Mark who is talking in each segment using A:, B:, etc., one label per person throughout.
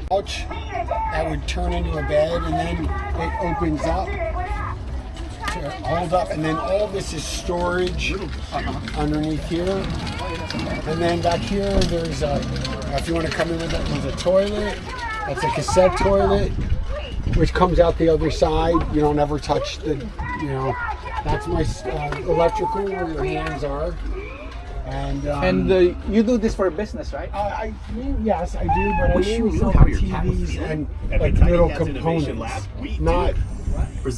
A: Couch that would turn into a bed, and then it opens up to hold up, and then all this is storage underneath here. And then back here, there's a, if you want to come in with it, there's a toilet. That's a cassette toilet, which comes out the other side. You don't ever touch the, that's my electrical where your hands are. And
B: you do this for business, right?
A: Yes, I do, but I mainly sell TVs and like little components. Not.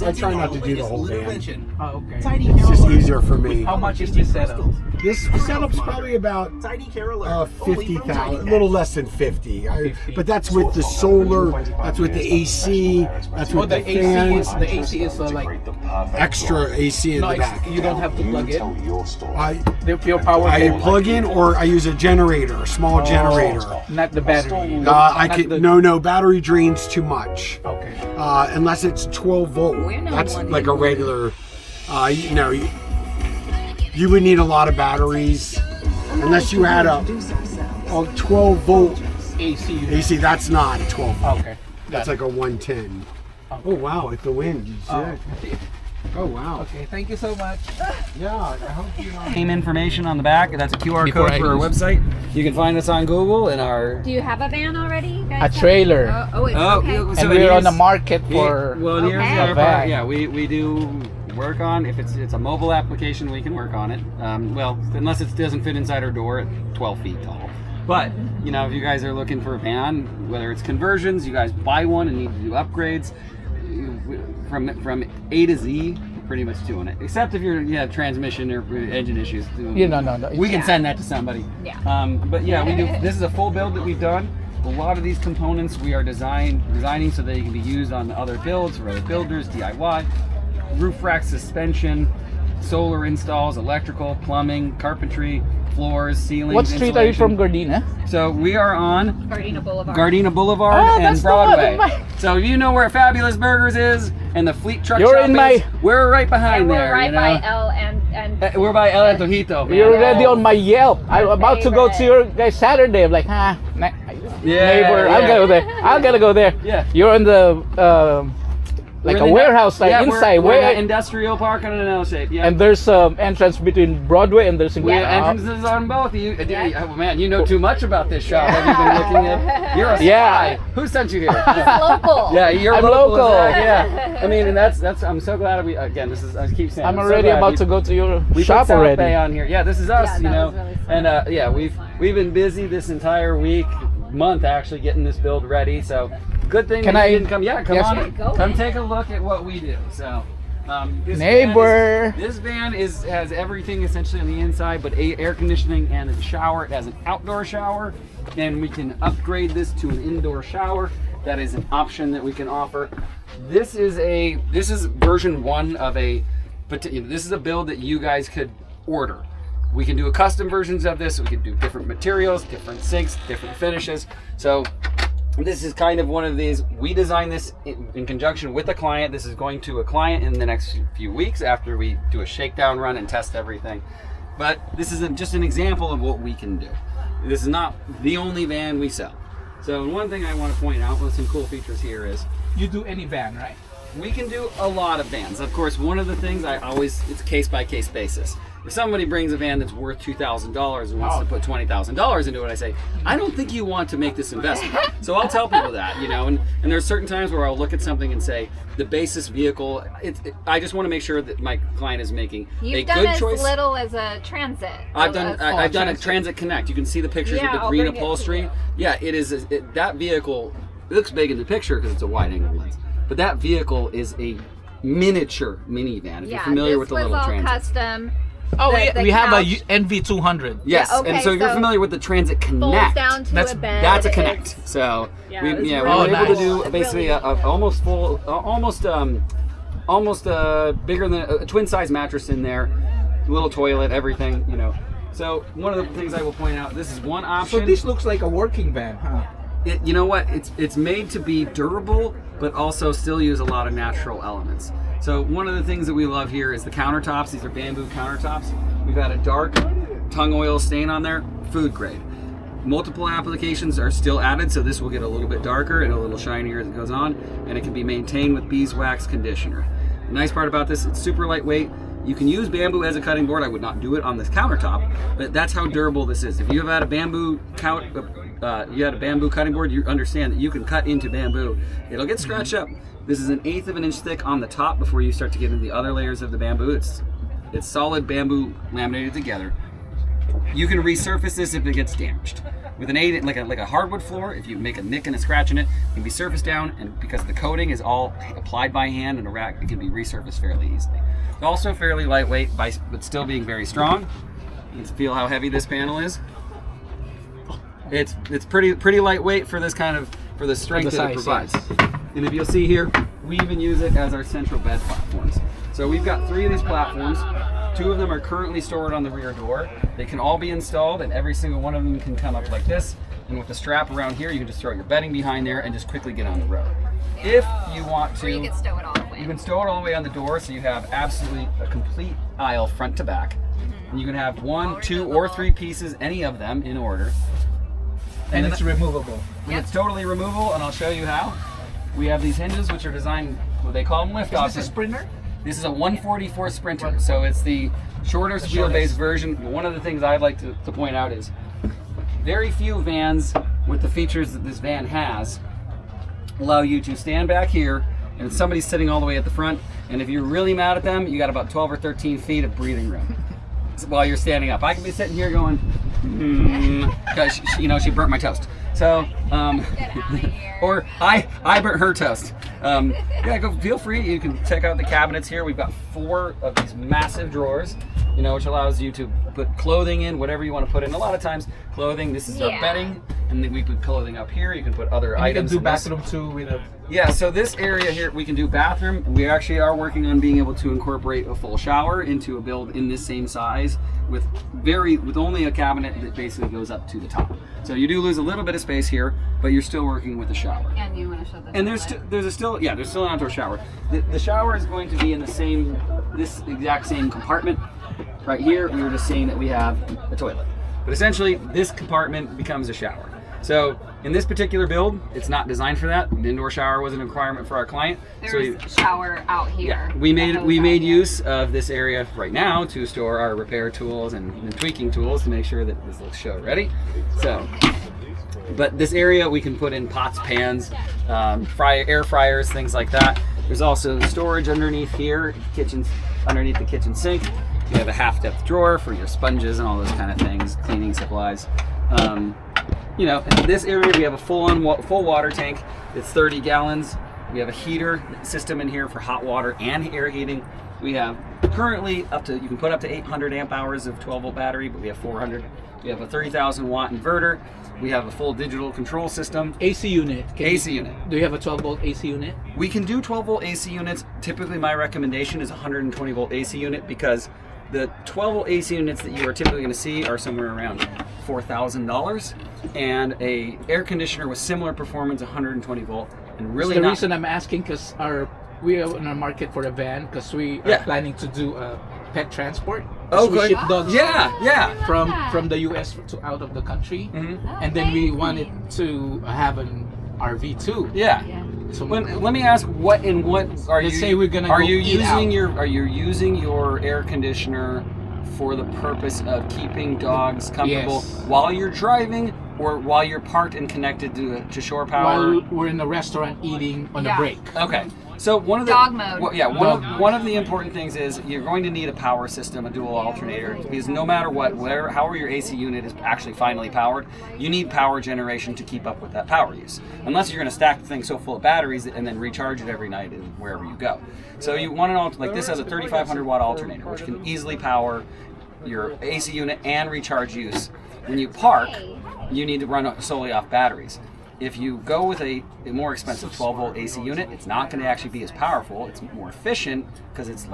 A: I try not to do the whole van.
B: Oh, okay.
A: It's just easier for me.
B: How much is this setup?
A: This setup's probably about 50,000, a little less than 50. But that's with the solar, that's with the AC, that's with the fans.
B: The AC is like
A: extra AC in the back.
B: You don't have to plug in.
A: The
B: pure power.
A: I plug in, or I use a generator, a small generator.
B: Not the battery.
A: No, battery drains too much.
B: Okay.
A: Unless it's 12 volt. That's like a regular. You would need a lot of batteries, unless you had a 12 volt
B: AC.
A: AC. That's not a 12 volt.
B: Okay.
A: That's like a 110. Oh wow, like the wind. You see it? Oh wow.
B: Okay, thank you so much.
A: Yeah, I hope you.
C: Name information on the back. That's a QR code for our website. You can find us on Google and our.
D: Do you have a van already? You
B: A
D: guys
B: trailer.
D: okay.
C: So
B: And we're on the market for.
C: Well, here's
D: Okay.
C: the other
B: A
C: part.
B: van.
C: Yeah, we do work on, if it's a mobile application, we can work on it. Well, unless it doesn't fit inside our door at 12 feet tall. But, if you guys are looking for a van, whether it's conversions, you guys buy one and need to do upgrades, from A to Z, pretty much doing it. Except if you have transmission or engine issues.
B: No.
C: We can send that to somebody.
D: Yeah.
C: But yeah, we do. This is a full build that we've done. A lot of these components we are designing so they can be used on other builds for other builders, DIY. Roof rack suspension, solar installs, electrical, plumbing, carpentry, floors, ceilings.
B: What street are you from, Gardena?
C: So we are on
D: Gardena Boulevard.
C: and
B: that's the
C: Broadway.
B: one.
C: So if you know where Fabulous Burgers is and the Fleet Truck
B: You're
C: Shop
B: in
C: is, we're right behind
D: We're
C: there.
D: right by L and
C: We're by El Antojito. man.
B: You're already on my Yelp. I'm about to go to your guys Saturday. I'm like, neighbor,
C: yeah.
B: I'm gonna go there. I'm gonna go there.
C: Yeah.
B: You're in the like
C: We're
B: a
C: in
B: warehouse, like
C: yeah,
B: inside.
C: We're in
B: Where
C: that industrial park on an L shape. Yeah.
B: and there's entrance between Broadway and there's
C: We have entrances on both. Oh man, you know too much about this shop. Have you been looking at? You're a spy.
B: Yeah.
C: Who sent you here?
D: He's local.
C: Yeah, you're
B: I'm
C: local.
B: local.
C: Yeah. I mean, and that's. I'm so glad we. Again, this is. I keep saying.
B: I'm
C: so
B: already
C: glad
B: about to go to your
C: we
B: shop
C: put South
B: already.
C: Bay on here. Yeah, this is us.
D: Yeah, that was really fun.
C: And yeah, we've been busy this entire month actually getting this build ready. So good thing
B: Can
C: that you
B: I-
C: didn't come. Yeah, come
B: Yes,
C: on.
B: sir.
C: in.
D: Go
C: Come
D: in.
C: take a look at what we do. So.
B: Neighbor.
C: This van has everything essentially on the inside, but air conditioning and a shower. It has an outdoor shower, and we can upgrade this to an indoor shower. That is an option that we can offer. This is version 1 of this is a build that you guys could order. We can do a custom versions of this. We can do different materials, different sinks, different finishes. So this is kind of one of these. We designed this in conjunction with a client. This is going to a client in the next few weeks after we do a shakedown run and test everything. But this is just an example of what we can do. This is not the only van we sell. So one thing I want to point out with some cool features here is
B: You do any van, right?
C: we can do a lot of vans. Of course, one of the things it's case by case basis. If somebody brings a van that's worth $2,000 and wants to put $20,000 into it, I say, I don't think you want to make this investment. So I'll tell people that, and there's certain times where I'll look at something and say, the basis vehicle, I just want to make sure that my client is making a good choice.
D: You've done as little as a Transit.
C: I've done a Transit Connect. You can see the pictures
D: Yeah,
C: of the
D: I'll
C: green
D: bring it to
C: upholstery.
D: you.
C: Yeah, it is. That vehicle, it looks big in the picture because it's a wide angle lens. But that vehicle is a miniature minivan. If you're familiar with the little
D: all
C: Transit.
D: custom.
B: Oh,
D: The
B: we have a
D: couch.
B: NV200.
C: Yes,
D: Yeah, okay,
C: and so you're
D: so
C: familiar with the Transit Connect.
D: Folds down to
B: That's-
D: a bed.
C: That's a
D: It's-
C: Connect. So
D: Yeah,
C: we
D: it's
C: were
D: really
C: able to
B: nice.
C: do
D: It's
C: basically
D: really
C: a almost full, almost bigger than a twin size mattress in there, little toilet, everything. So one of the things I will point out, this is one option.
B: So this looks like a working van, huh?
C: You know what? It's made to be durable, but also still use a lot of natural elements. So one of the things that we love here is the countertops. These are bamboo countertops. We've got a dark tongue oil stain on there, food grade. Multiple applications are still added, so this will get a little bit darker and a little shinier as it goes on, and it can be maintained with beeswax conditioner. The nice part about this, it's super lightweight. You can use bamboo as a cutting board. I would not do it on this countertop, but that's how durable this is. If you have had a bamboo cutting board, you understand that you can cut into bamboo. It'll get scratched up. This is 1/8 of an inch thick on the top before you start to get into the other layers of the bamboo. It's solid bamboo laminated together. You can resurface this if it gets damaged. With an 8, like a hardwood floor, if you make a nick and a scratch in it, it can be surfaced down, and because the coating is all applied by hand in a rack, it can be resurfaced fairly easily. Also fairly lightweight, but still being very strong. You can feel how heavy this panel is. It's pretty lightweight for this kind of the strength that it provides. And if you'll see here, we even use it as our central bed platforms. So we've got 3 of these platforms. 2 of them are currently stored on the rear door. They can all be installed, and every single one of them can come up like this. And with the strap around here, you can just throw your bedding behind there and just quickly get on the road. If you want to,
D: Or you can stow it all the way.
C: you can stow it all the way on the door, so you have absolutely a complete aisle front to back. And you can have 1, 2, or 3 pieces, any of them in order.
B: And it's removable.
C: And it's totally removable, and I'll show you how. We have these hinges, which are designed, what they call them lift offs.
B: Is this a Sprinter?
C: This is a 144 Sprinter, so it's the shortest wheelbase version. One of the things I'd like to point out is very few vans with the features that this van has allow you to stand back here and somebody's sitting all the way at the front, and if you're really mad at them, you got about 12 or 13 feet of breathing room while you're standing up. I can be sitting here going, because she burnt my toast. So, or I burnt her toast. Yeah, go feel free. You can check out the cabinets here. We've got 4 of these massive drawers, which allows you to put clothing in, whatever you want to put in. A lot of times, clothing. This is our bedding, and then we put clothing up here. You can put other items.
B: You can do bathroom too with a.
C: Yeah, so this area here, we can do bathroom. We actually are working on being able to incorporate a full shower into a build in this same size with only a cabinet that basically goes up to the top. So you do lose a little bit of space here, but you're still working with a shower.
D: And you want to show the
C: And there's still an outdoor shower. The shower is going to be in this exact same compartment. Right here, we were just seeing that we have a toilet. But essentially, this compartment becomes a shower. So in this particular build, it's not designed for that. An indoor shower was a requirement for our client.
D: There's a shower out here.
C: Yeah, we made use of this area right now to store our repair tools and tweaking tools to make sure that this looks show ready. So, but this area we can put in pots, pans, air fryers, things like that. There's also storage underneath here, underneath the kitchen sink. You have a half-depth drawer for your sponges and all those kind of things, cleaning supplies. In this area we have a full water tank. It's 30 gallons. We have a heater system in here for hot water and air heating. We have currently you can put up to 800 amp hours of 12-volt battery, but we have 400. We have a 30,000 watt inverter. We have a full digital control system.
B: AC unit.
C: Unit.
B: Do you have a 12-volt AC unit?
C: We can do 12-volt AC units. Typically my recommendation is a 120-volt AC unit because the 12-volt AC units that you are typically going to see are somewhere around $4,000, and a air conditioner with similar performance, 120 volt, and really
B: the reason I'm asking because we are in a market for a van because we are planning to do a pet transport.
C: Oh,
B: we
C: good.
B: ship dogs from the US to out of the country, and then we wanted to have an RV too.
C: Yeah. So let me ask, what are
B: Let's
C: you?
B: say we're gonna.
C: Are
B: go
C: you
B: eat
C: using
B: out.
C: are you using your air conditioner for the purpose of keeping dogs comfortable while you're driving, or while you're parked and connected to shore power?
B: While we're in a restaurant eating on a break.
C: Okay. So one of the
D: dog mode.
C: One of the important things is you're going to need a power system, a dual alternator, because no matter however your AC unit is actually finally powered, you need power generation to keep up with that power use. Unless you're going to stack the thing so full of batteries and then recharge it every night wherever you go. So you want this has a 3,500 watt alternator, which can easily power your AC unit and recharge use. When you park, you need to run solely off batteries. If you go with a more expensive 12-volt AC unit, it's not going to actually be as powerful. It's more efficient because it's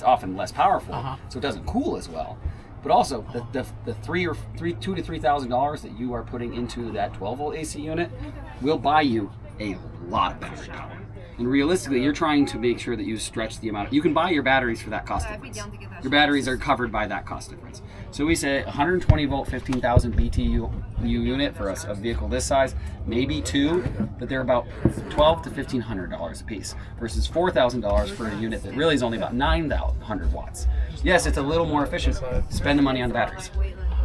C: often less powerful, so it doesn't cool as well. But also, the $2,000 to $3,000 that you are putting into that 12-volt AC unit will buy you a lot of battery power. And realistically, you're trying to make sure that you stretch the amount. You can buy your batteries for that cost difference. Your batteries are covered by that cost difference. So we say 120 volt, 15,000 BTU unit for a vehicle this size, maybe two, but they're about $1,200 to $1,500 a piece versus $4,000 for a unit that really is only about 900 watts. Yes, it's a little more efficient. Spend the money on the batteries.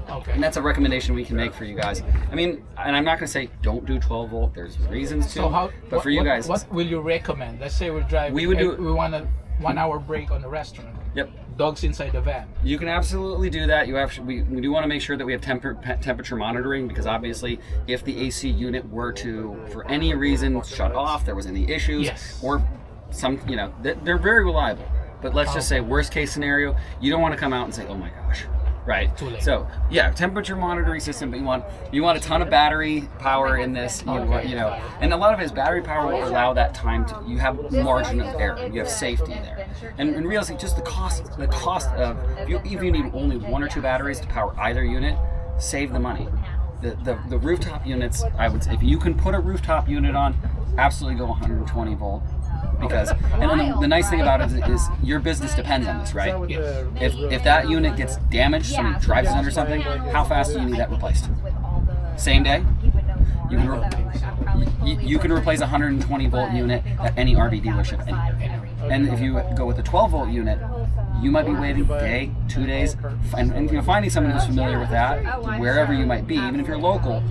B: Okay.
C: And that's a recommendation we can make for you guys. I mean, and I'm not going to say don't do 12 volt. There's reasons to.
B: So
C: but for you guys,
B: what will you recommend? Let's say we're driving.
C: We would do-
B: We want a 1 hour break on the restaurant.
C: Yep.
B: Dogs inside the van.
C: You can absolutely do that. We do want to make sure that we have temperature monitoring, because obviously if the AC unit were to, for any reason, shut off, there was any issues,
B: Yes.
C: or some, they're very reliable. But let's just say worst case scenario, you don't want to come out and say, oh my gosh. Right.
B: Too late.
C: So yeah, temperature monitoring system, but you want a ton of battery power in this. And a lot of his battery power will allow that time to, you have margin of error, you have safety there. And realistically, just the cost of if you need only 1 or 2 batteries to power either unit, save the money. The rooftop units, I would say, if you can put a rooftop unit on, absolutely go 120 volt. Because, and then the nice thing about it is your business depends on this, right? If that unit gets damaged, somebody drives it under something, how fast do you need that replaced? Same day? You can replace a 120 volt unit at any RV dealership. And if you go with a 12 volt unit, you might be waiting a day, 2 days, and finding someone who's familiar with that, wherever you might be, even if you're local.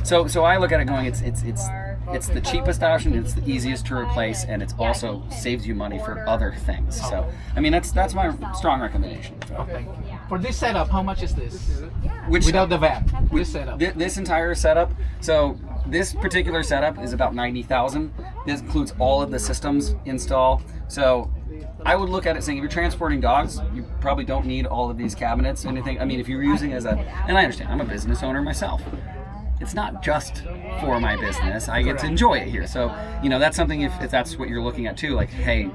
C: So I look at it going, it's the cheapest option, it's the easiest to replace, and it's also saves you money for other things. So, I mean, that's my strong recommendation.
B: Okay. For this setup, how much is this?
C: Which,
B: Without the van, this setup.
C: This entire setup, so this particular setup is about $90,000. This includes all of the systems install. So I would look at it saying, if you're transporting dogs, you probably don't need all of these cabinets, anything. I mean, if you're using and I understand, I'm a business owner myself. It's not just for my business. I get to enjoy it here. So, that's something if that's what you're looking at too, like, hey,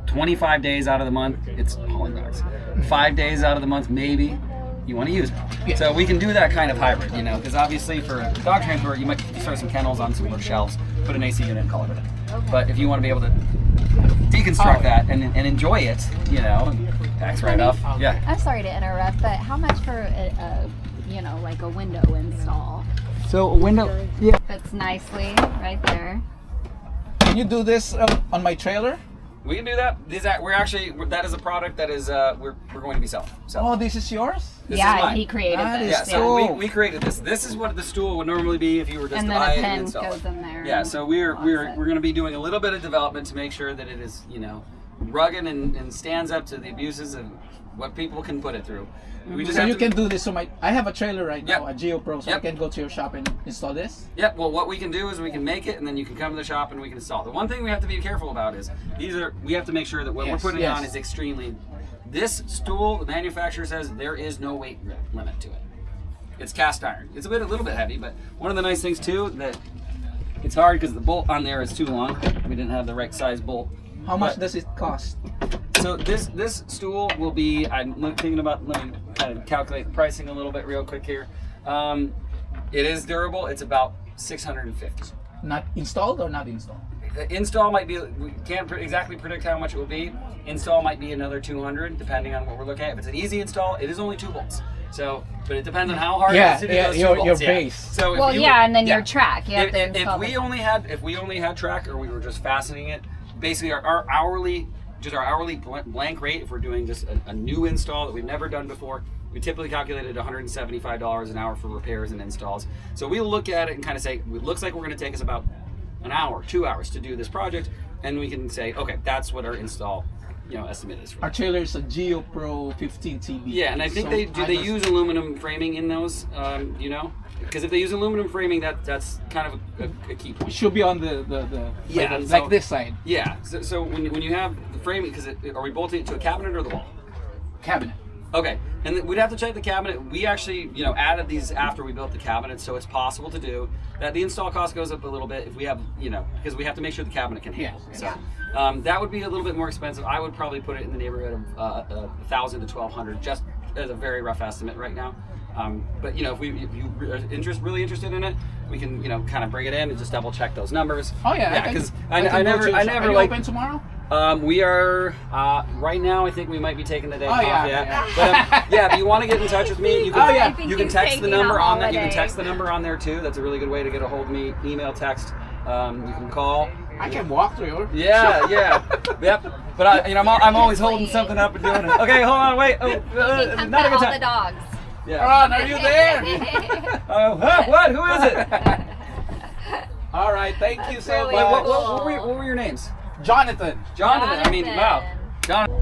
C: 25 days out of the month, it's hauling dogs. 5 days out of the month, maybe you want to use it.
B: Yeah.
C: So we can do that kind of hybrid, because obviously for dog transport, you might throw some kennels on some little shelves, put an AC unit and call it a day. But if you want to be able to deconstruct that and enjoy it, tax write-off. Yeah.
E: I'm sorry to interrupt, but how much for like a window install?
C: So a window, yeah.
E: Fits nicely right there.
B: Can you do this on my trailer?
C: We can do that. That is a product that is we're going to be selling. So
B: Oh, this is yours?
C: this is
E: Yeah,
C: mine.
E: he created
B: That
E: this.
B: is
C: Yeah,
B: cool.
C: so we created this. This is what the stool would normally be if you were just
E: And
C: to
E: then
C: buy
E: a
C: it and
E: pen
C: install
E: goes
C: it.
E: in there.
C: Yeah, so we're
E: Locks it.
C: going to be doing a little bit of development to make sure that it is, rugged and stands up to the abuses of what people can put it through. We just
B: So
C: have
B: you
C: to,
B: can do this. So I have a trailer right now,
C: Yep.
B: a GeoPro, so I
C: Yep.
B: can go to your shop and install this.
C: Yep. Well, what we can do is we can make it, and then you can come to the shop and we can install it. The one thing we have to be careful about is we have to make sure that what
B: Yes,
C: we're putting
B: yes.
C: on is extremely. This stool, the manufacturer says there is no weight limit to it. It's cast iron. It's a little bit heavy, but one of the nice things too that it's hard because the bolt on there is too long. We didn't have the right size bolt.
B: How much
C: But-
B: does it cost?
C: So this stool will be. I'm thinking about. Let me kind of calculate the pricing a little bit real quick here. It is durable. It's about $650.
B: Not installed or not installed?
C: Install might be. We can't exactly predict how much it will be. Install might be another $200, depending on what we're looking at. If it's an easy install, it is only 2 bolts. So, but it depends on how hard
B: Yeah,
C: it is to do
B: yeah,
C: those 2
B: your
C: bolts.
B: base.
C: So
E: Well, and then your track. You have
C: If,
E: to
C: if
E: install
C: we
E: the-
C: only had track, or we were just fastening it, basically our hourly blank rate, if we're doing just a new install that we've never done before, we typically calculated $175 an hour for repairs and installs. So we'll look at it and kind of say, it looks like we're going to take us about an hour, 2 hours to do this project, and we can say, okay, that's what our install, estimate is for
B: Our
C: that.
B: trailer is a GeoPro 15 TB.
C: Yeah, and I think
B: So
C: they use aluminum framing in those, because if they use aluminum framing, that's kind of a key point.
B: It should be on the
C: Yeah,
B: like,
C: so-
B: this side
C: Yeah, so when you have the framing, because are we bolting it to a cabinet or the wall?
B: cabinet.
C: Okay, and we'd have to check the cabinet. We actually, added these after we built the cabinet, so it's possible to do that. The install cost goes up a little bit if we have, because we have to make sure the cabinet can handle.
B: Yes.
C: So that would be a little bit more expensive. I would probably put it in the neighborhood of $1,000 to $1,200, just as a very rough estimate right now. But you know, if you are really interested in it, we can kind of bring it in and just double check those numbers.
B: Oh yeah,
C: because
B: I
C: never
B: are you
C: like
B: open tomorrow?
C: We are right now. I think we might be taking the day
B: Oh,
C: off.
B: yeah.
C: But yeah, if you want to get in touch with me, you can.
B: yeah.
C: You can text the number on that. You can text the number on there too. That's a really good way to get a hold of me. Email, text. You can call.
B: I can walk through your.
C: Yeah, yep. But I'm always holding something up and doing it. Okay, hold on, wait.
E: You can come
C: Not a
E: pet
C: good
E: all the
C: time.
E: dogs.
C: Yeah.
B: Ron, are you there?
C: What? Who is it?
B: All right, thank you so
E: really
B: much.
C: What were your names?
B: Jonathan.
C: Jonathan. I mean, wow. Jonathan.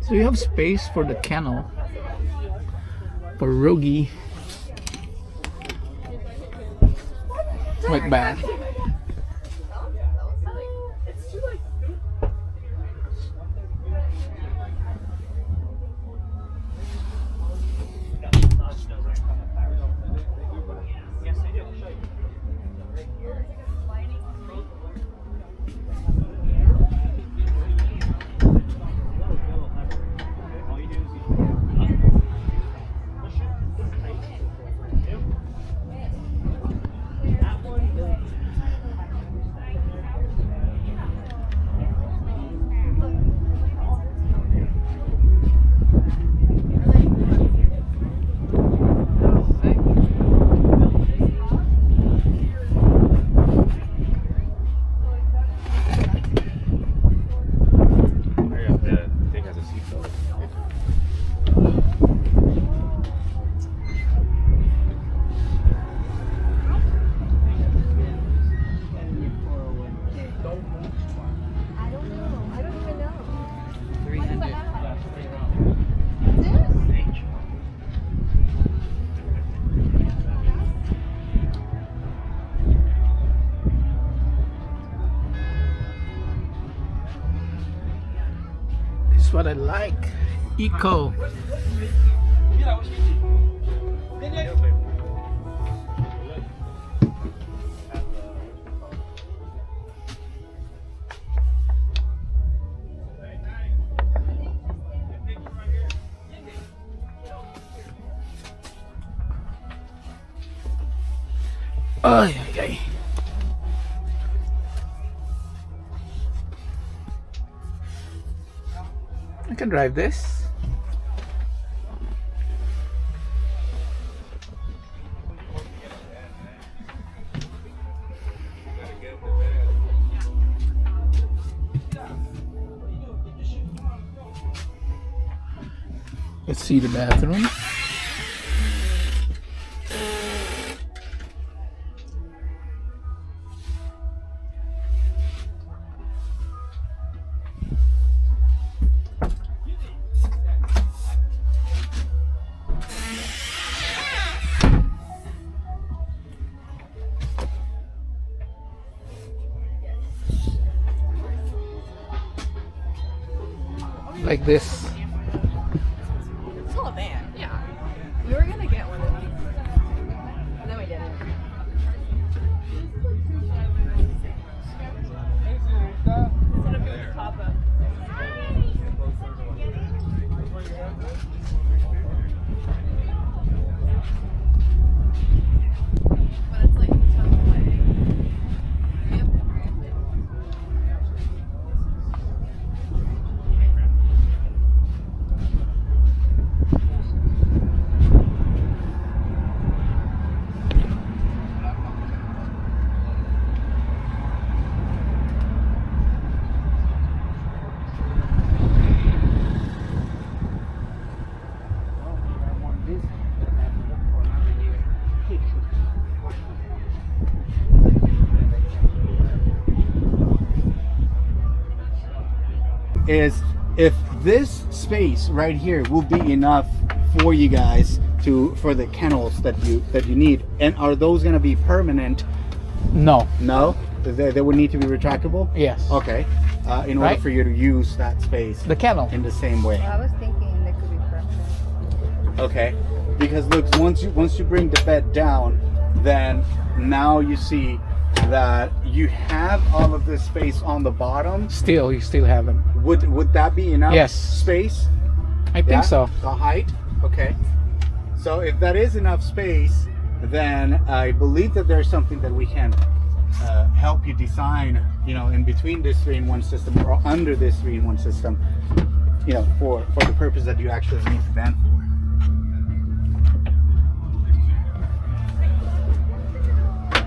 B: So you have space for the kennel for Rogie. Like bad. What I like. Eco. Ay, ay, ay. I can drive this. Let's see the bathroom. Like this.
D: It's all a van. Yeah. We were gonna get one of these. And then we didn't.
F: is if this space right here will be enough for you guys for the kennels that you need, and are those going to be permanent?
B: No.
F: No, they would need to be retractable.
B: Yes.
F: Okay. In order
B: Right.
F: for you to use that space
B: The kennel.
F: in the same way.
E: I was thinking they could be permanent.
F: Okay. Because look, once you bring the bed down, then now you see that you have all of this space on the bottom.
B: Still, you still have them.
F: Would that be enough
B: Yes.
F: space?
B: I think so.
F: The height? Okay. So if that is enough space, then I believe that there's something that we can help you design, in between this 3-in-1 system or under this 3-in-1 system, for the purpose that you actually need the van for.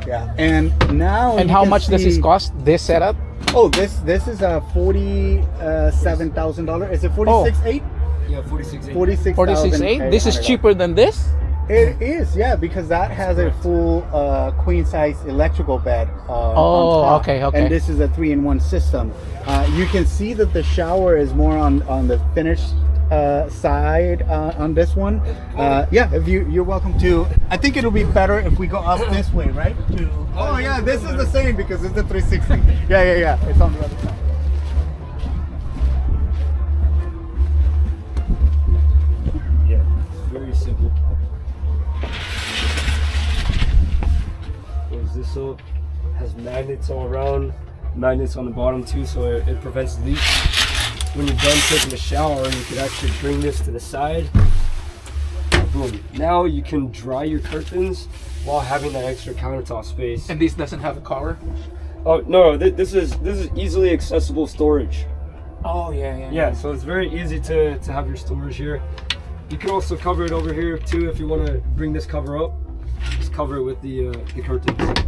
F: Yeah, and now.
B: And
F: you
B: how
F: can
B: much does this
F: see-
B: cost? This setup?
F: Oh, this is a $47,000. Is it 46.8?
C: Yeah, 46.
B: 46.8. This is cheaper than this?
F: It is, yeah, because that has a full queen size electrical bed on top.
B: Okay.
F: And this is a 3-in-1 system. You can see that the shower is more on the finished side on this one. Yeah, if you're welcome to. I think it'll be better if we go up this way, right? Oh yeah, this is the same because it's the 360. Yeah. It's on the other side.
G: Yeah, very simple. Close this up. Has magnets all around, magnets on the bottom too, so it prevents leaks. When you're done taking a shower, you can actually bring this to the side. Boom. Now you can dry your curtains while having that extra countertop space.
B: And this doesn't have a cover?
G: Oh no, this is easily accessible storage.
B: Oh, yeah.
G: Yeah, so it's very easy to have your storage here. You can also cover it over here too if you want to bring this cover up. Just cover it with the curtains.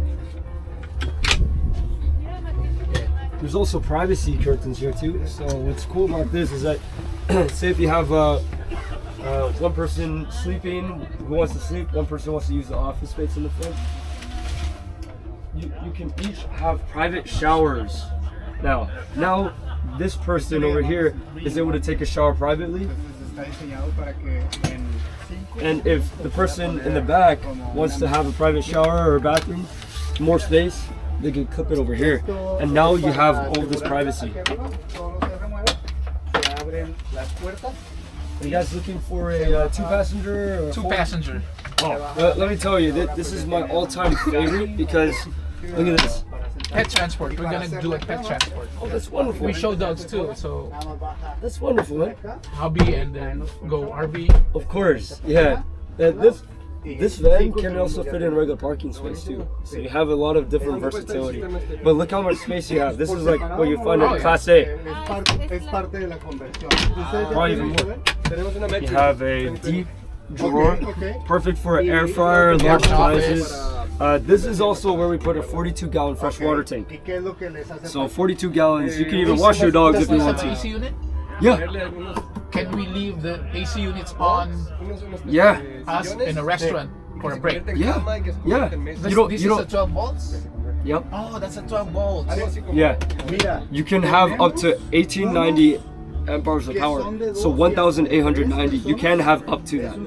G: There's also privacy curtains here too. So what's cool about this is that, say if you have one person sleeping who wants to sleep, one person wants to use the office space in the front. You can each have private showers. Now this person over here is able to take a shower privately. And if the person in the back wants to have a private shower or bathroom, more space, they can clip it over here. And now you have all this privacy. Are you guys looking for a two-passenger? Or
B: Two passenger.
G: Oh, let me tell you, this is my all-time favorite because look at this.
B: Pet transport. We're gonna do a pet transport.
G: Oh, that's wonderful.
B: We show dogs too, so
G: That's wonderful, man.
B: hobby and then go RV.
G: Of course, yeah. This van can also fit in regular parking space too. So you have a lot of different versatility. But look how much space you have. This is like what you find in Class A. Probably even more. You have a deep drawer, perfect for an air fryer, large sizes. This is also where we put a 42-gallon freshwater tank. So 42 gallons, you can even wash your dogs if you want
B: Does this have
G: to.
B: AC unit?
G: Yeah,
B: Can we leave the AC units on
G: yeah,
B: us in a restaurant for a break?
G: yeah.
B: This,
G: You don't,
B: this
G: you
B: is a
G: don't.
B: 12 volts?
G: Yep.
B: Oh, that's a 12 volts.
G: Yeah. You can have up to 1890 amp hours of power. So 1890, you can have up to that.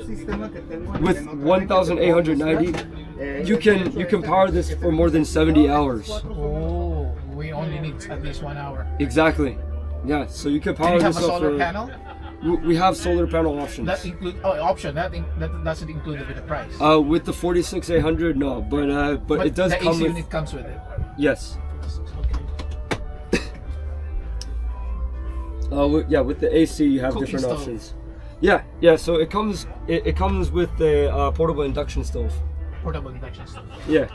G: With 1890, you can power this for more than 70 hours.
B: Oh, we only need at least 1 hour.
G: Exactly. Yeah, so you can
B: Can
G: power
B: you have
G: this
B: a
G: up
B: solar
G: for.
B: panel?
G: We have solar panel options.
B: That include option. That doesn't include it with the price.
G: With the 46800, no, but it does
B: the
G: come
B: AC
G: with.
B: unit comes with it.
G: Yes. Yeah, with the AC you have
B: Cooking
G: different
B: stove.
G: options. Yeah. So it comes with the portable induction stove.
B: Portable induction stove.
G: Yeah.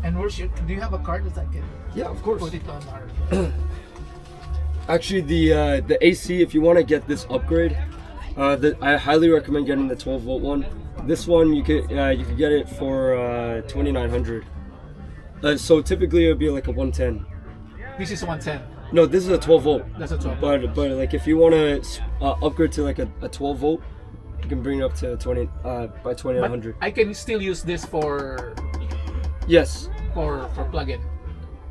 B: And do you have a card that I can
G: Yeah, of course.
B: put it on our?
G: Actually, the AC, if you want to get this upgrade, I highly recommend getting the 12-volt one. This one you could get it for $2,900. So typically it would be like a 110.
B: This is 110.
G: No, this is a 12-volt.
B: That's a 12.
G: But like if you want to upgrade to like a 12-volt, you can bring it up to by
B: But
G: $2,900.
B: I can still use this for
G: Yes.
B: plug-in.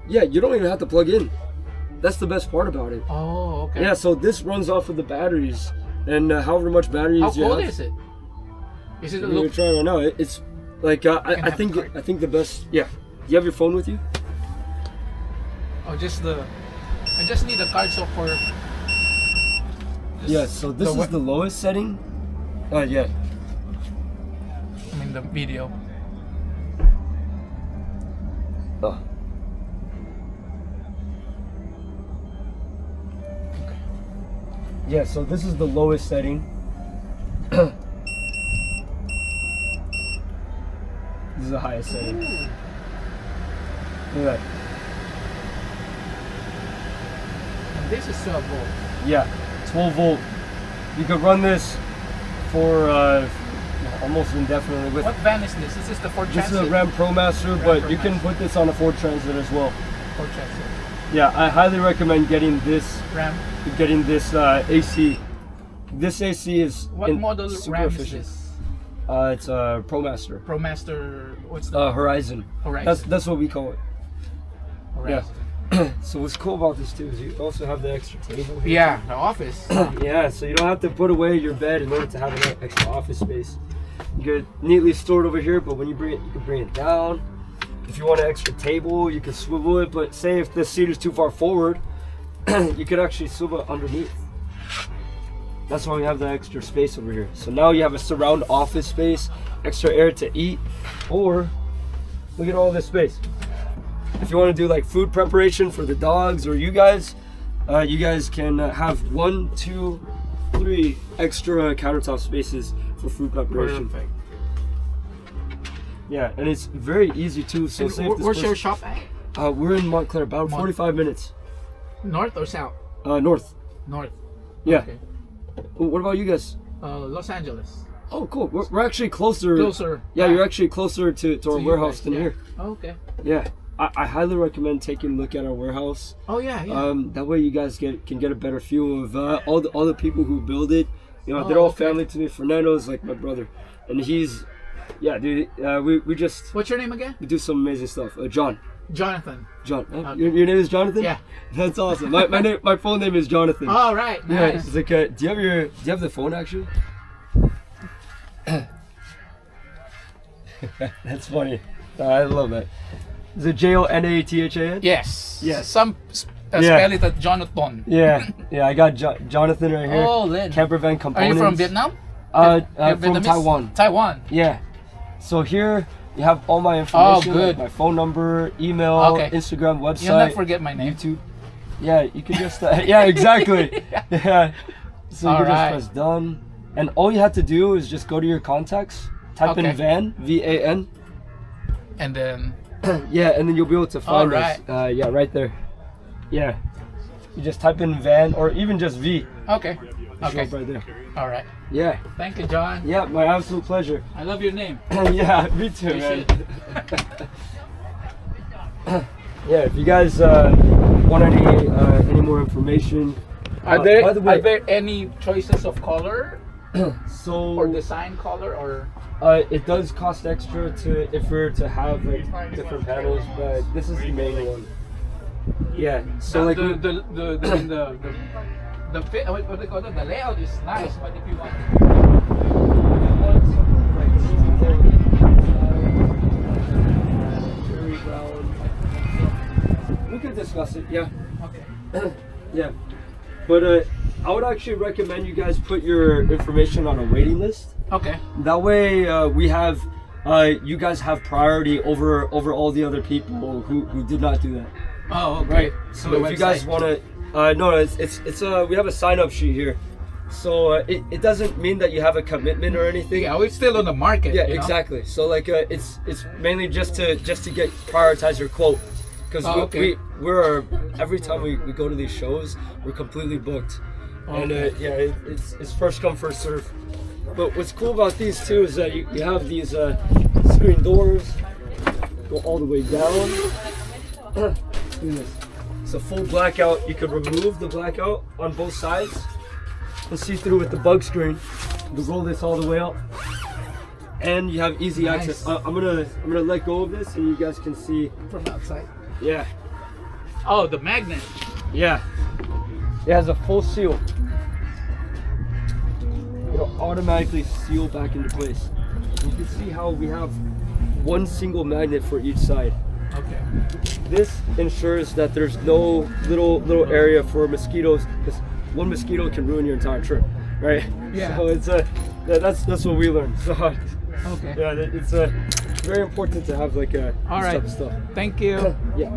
G: Yeah, you don't even have to plug in. that's the best part about it.
B: Oh, okay.
G: Yeah, so this runs off of the batteries, and however much batteries
B: How
G: you
B: cold
G: have.
B: is it? Is it a
G: I'm gonna
B: look?
G: try right now. It's like I
B: have
G: think
B: the card.
G: I think the best. Yeah, do you have your phone with you?
B: Oh, just the. I just need a card so for.
G: Yeah. So this is the lowest setting. Yeah.
B: I mean the video.
G: Oh. Yeah, so this is the lowest setting. This is the highest setting. Look at that.
B: And this is 12 volts.
G: Yeah, 12 volt. You could run this for almost indefinitely. With
B: What van is this? Is this the Ford
G: this is
B: Transit?
G: a Ram ProMaster, but you can
B: ProMaster.
G: put this on a Ford Transit as well.
B: Ford Transit.
G: Yeah, I highly recommend getting this
B: Ram.
G: AC. This AC is
B: What model
G: super
B: Ram
G: efficient.
B: is this?
G: It's a ProMaster.
B: ProMaster. What's the
G: Horizon.
B: Horizon?
G: That's what we call it.
B: Horizon.
G: So what's cool about this too is you also have the extra table here.
B: Yeah, the office.
G: Yeah, so you don't have to put away your bed in order to have an extra office space. You could neatly store it over here, but when you bring it, you can bring it down. If you want an extra table, you can swivel it, but say if the seat is too far forward, you could actually swivel it underneath. That's why we have the extra space over here. So now you have a surround office space, extra air to eat, or look at all this space. If you want to do like food preparation for the dogs or you guys can have 1, 2, 3 extra countertop spaces for food preparation.
B: Perfect.
G: Yeah, and it's very easy too. So
B: And
G: say if this
B: where's your
G: person-
B: shop at?
G: we're in Montclair, about 45 minutes.
B: North or south?
G: North.
B: North.
G: Yeah.
B: Okay.
G: What about you guys?
B: Los Angeles.
G: Oh, cool. We're actually closer.
B: Closer.
G: Yeah, you're actually closer to our
B: you
G: warehouse
B: guys,
G: than
B: yeah.
G: here.
B: Oh, okay.
G: Yeah, I highly recommend taking a look at our warehouse.
B: Oh yeah.
G: That way you guys can get a better feel of all the people who build it. You know,
B: Oh,
G: they're all
B: okay.
G: family to me. Fernando's like my brother, and he's, yeah, dude. We just
B: What's your name again?
G: we do some amazing stuff. John.
B: Jonathan.
G: John.
B: Okay.
G: Your name is Jonathan?
B: Yeah.
G: That's awesome. My full name is Jonathan.
B: All right.
G: Yeah,
B: Nice.
G: it's like, do you have the phone actually? That's funny. I love that. Is it JONATHAN?
B: Yes.
G: Yes.
B: Some
G: Yeah.
B: spell it as Jonathan.
G: Yeah, I got Jonathan right here.
B: Oh, Lynn.
G: Camper van
B: Are you
G: components.
B: from Vietnam?
G: From
B: Vietnamese?
G: Taiwan.
B: Taiwan.
G: Yeah. So here you have all my information.
B: Oh, good.
G: Like my phone number, email,
B: Okay.
G: Instagram, website.
B: You'll not forget my name.
G: YouTube. Yeah, you can just yeah, exactly. Yeah. So you
B: All
G: can just
B: right.
G: press done, and all you have to do is just go to your contacts, type
B: Okay.
G: in van, VAN.
B: And then
G: Yeah, and then you'll be able to find
B: All
G: us. Yeah, right there. Yeah. You just type in van or even just V.
B: okay.
G: Show
B: Okay.
G: up right there.
B: All right.
G: Yeah.
B: Thank you, John.
G: Yeah, my absolute pleasure.
B: I love your name.
G: Yeah, me too,
B: You
G: man.
B: should.
G: Yeah, if you guys want any more information,
B: Are
G: by
B: there
G: the way,
B: are there any choices of color
G: so
B: or design color or?
G: it does cost extra if we're to have like different panels, but this is the main one. Yeah, so like
B: the fit, what they call it, the layout is nice, but if you want
G: cherry brown, we could discuss it. Yeah,
B: okay.
G: yeah, but I would actually recommend you guys put your information on a waiting list.
B: Okay.
G: That way we have you guys have priority over all the other people who did not do that.
B: Oh, okay.
G: Right. So
B: The
G: if you guys
B: website.
G: want to, no, it's we have a sign up sheet here. So it doesn't mean that you have a commitment or anything.
B: Yeah, we're still on the market.
G: Yeah,
B: you know?
G: exactly. So like it's mainly just to get prioritize your quote, because
B: Oh, okay.
G: we're every time we go to these shows we're completely booked, and
B: Okay.
G: it's first come first serve. But what's cool about these too is that you have these screen doors go all the way down. Look at this. It's a full blackout. You could remove the blackout on both sides and see through with the bug screen. You roll this all the way up, and you have easy
B: Nice.
G: access. I'm gonna let go of this, and you guys can see.
B: From outside.
G: Yeah,
B: Oh, the magnet.
G: Yeah. It has a full seal. It'll automatically seal back into place. You can see how we have one single magnet for each side.
B: Okay.
G: This ensures that there's no little area for mosquitoes, because one mosquito can ruin your entire trip, right?
B: Yeah.
G: So it's that's what we learned. So
B: Okay.
G: yeah, it's very important to have like a
B: All
G: this
B: right.
G: type of stuff.
B: Thank you.
G: Yeah.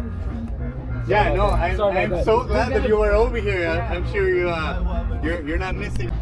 F: Yeah, no,
G: Sorry
F: I'm
G: about
F: so
G: that.
F: glad that you were over here. I'm sure you're not missing.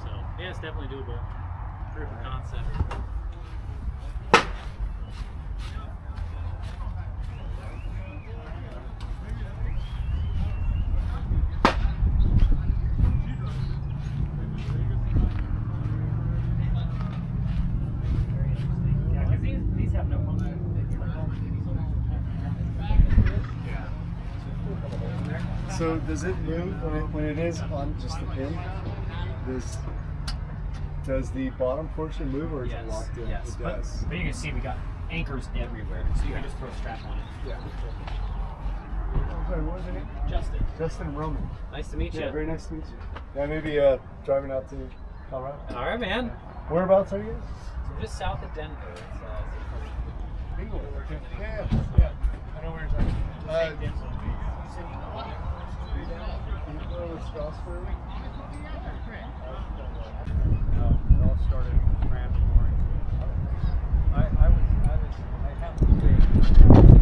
H: So yeah, it's definitely doable. Proof of concept. Yeah, because these have no function.
I: So does it move when it is on just the pin? Does the bottom portion move or is it locked in?
H: Yes,
I: It does.
H: but you can see we got anchors everywhere, so you can just throw a strap on it.
I: Yeah. Sorry, what was your name?
H: Justin,
I: Justin Roman.
H: nice to meet you.
I: Yeah, very nice to meet you. Yeah, maybe driving out to Colorado.
H: All right, man.
I: Whereabouts are you guys?
H: We're just south of Denver. It's
I: Bingo. Okay. Yeah. I know where you're talking. You go to Strasbourg? No, it all started transporting. I have to